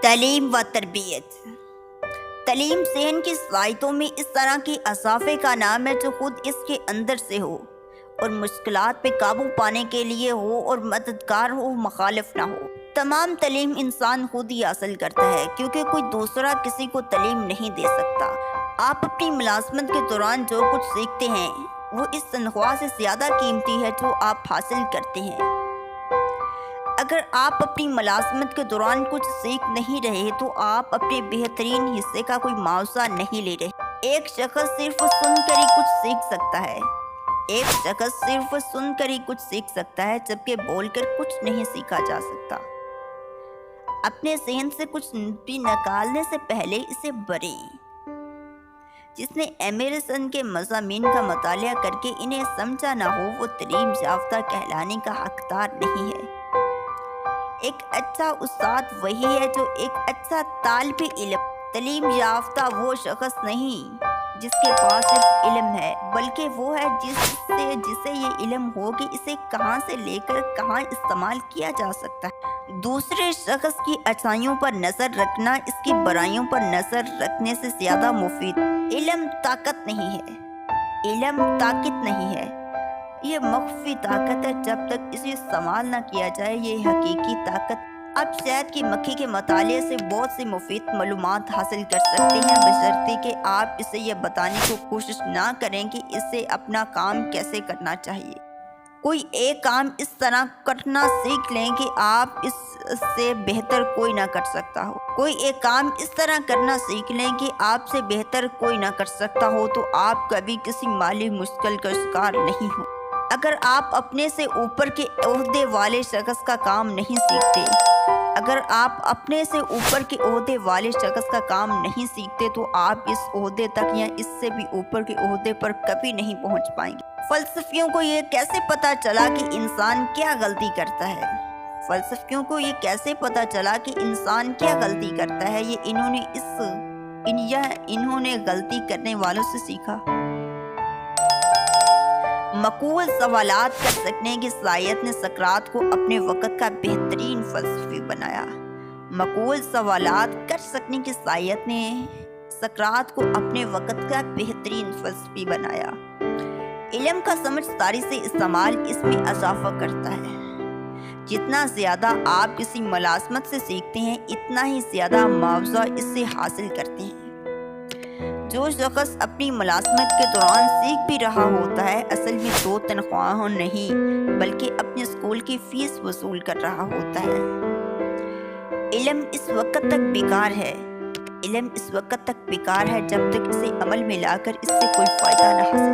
تعلیم و تربیت۔ تعلیم ذہن کی صلاحیتوں میں اس طرح کے اضافے کا نام ہے جو خود اس کے اندر سے ہو اور مشکلات پہ قابو پانے کے لیے ہو اور مددگار ہو، مخالف نہ ہو۔ تمام تعلیم انسان خود ہی حاصل کرتا ہے کیونکہ کوئی دوسرا کسی کو تعلیم نہیں دے سکتا۔ آپ اپنی ملازمت کے دوران جو کچھ سیکھتے ہیں وہ اس تنخواہ سے زیادہ قیمتی ہے جو آپ حاصل کرتے ہیں۔ اگر آپ اپنی ملازمت کے دوران کچھ سیکھ نہیں رہے تو آپ اپنے بہترین حصے کا کوئی معاوضہ نہیں لے رہے۔ ایک شخص صرف سن کر ہی کچھ سیکھ سکتا ہے۔ ایک شخص صرف سن کر ہی کچھ سیکھ سکتا ہے جبکہ بول کر کچھ نہیں سیکھا جا سکتا۔ اپنے ذہن سے کچھ بھی نکالنے سے پہلے اسے بھریں۔ جس نے ایمرسن کے مضامین کا مطالعہ کر کے انہیں سمجھا نہ ہو وہ تعلیم یافتہ کہلانے کا حقدار نہیں ہے۔ ایک اچھا استاد وہی ہے جو ایک اچھا طالب علم۔ تعلیم یافتہ وہ شخص نہیں جس کے پاس صرف علم ہے، بلکہ وہ ہے جسے یہ علم ہو کہ اسے کہاں سے لے کر کہاں استعمال کیا جا سکتا ہے۔ دوسرے شخص کی اچھائیوں پر نظر رکھنا اس کی برائیوں پر نظر رکھنے سے زیادہ مفید۔ علم طاقت نہیں ہے، علم طاقت نہیں ہے، یہ مخفی طاقت ہے۔ جب تک اسے استعمال نہ کیا جائے یہ حقیقی طاقت۔ آپ شہد کی مکھی کے مطالعے سے بہت سی مفید معلومات حاصل کر سکتے ہیں بشرطے کہ آپ اسے یہ بتانے کی کوشش نہ کریں کہ اسے اپنا کام کیسے کرنا چاہیے۔ کوئی ایک کام اس طرح کرنا سیکھ لیں کہ آپ اس سے بہتر کوئی نہ کر سکتا ہو۔ کوئی ایک کام اس طرح کرنا سیکھ لیں کہ آپ سے بہتر کوئی نہ کر سکتا ہو تو آپ کبھی کسی مالی مشکل کا شکار نہیں ہو۔ اگر آپ اپنے سے اوپر کے عہدے والے شخص کا کام نہیں سیکھتے، اگر آپ اپنے سے اوپر کے عہدے والے شخص کا کام نہیں سیکھتے تو آپ اس عہدے تک یا اس سے بھی اوپر کے عہدے پر کبھی نہیں پہنچ پائیں گے۔ فلسفیوں کو یہ کیسے پتا چلا کہ انسان کیا غلطی کرتا ہے؟ فلسفیوں کو یہ کیسے پتا چلا کہ انسان کیا غلطی کرتا ہے؟ یہ انہوں نے غلطی کرنے والوں سے سیکھا۔ معقول سوالات کر سکنے کی صلاحیت نے سقراط کو اپنے وقت کا بہترین فلسفی بنایا۔ معقول سوالات کر سکنے کی صلاحیت نے سقراط کو اپنے وقت کا بہترین فلسفی بنایا۔ علم کا سمجھداری سے استعمال اس میں اضافہ کرتا ہے۔ جتنا زیادہ آپ کسی ملازمت سے سیکھتے ہیں اتنا ہی زیادہ معاوضہ اس سے حاصل کرتے ہیں۔ جو شخص اپنی ملازمت کے دوران سیکھ بھی رہا ہوتا ہے اصل میں 2 تنخواہوں نہیں بلکہ اپنے اسکول کی فیس وصول کر رہا ہوتا ہے۔ علم اس وقت تک بیکار ہے، علم اس وقت تک بیکار ہے جب تک اسے عمل میں لا کر اس سے کوئی فائدہ نہ حاصل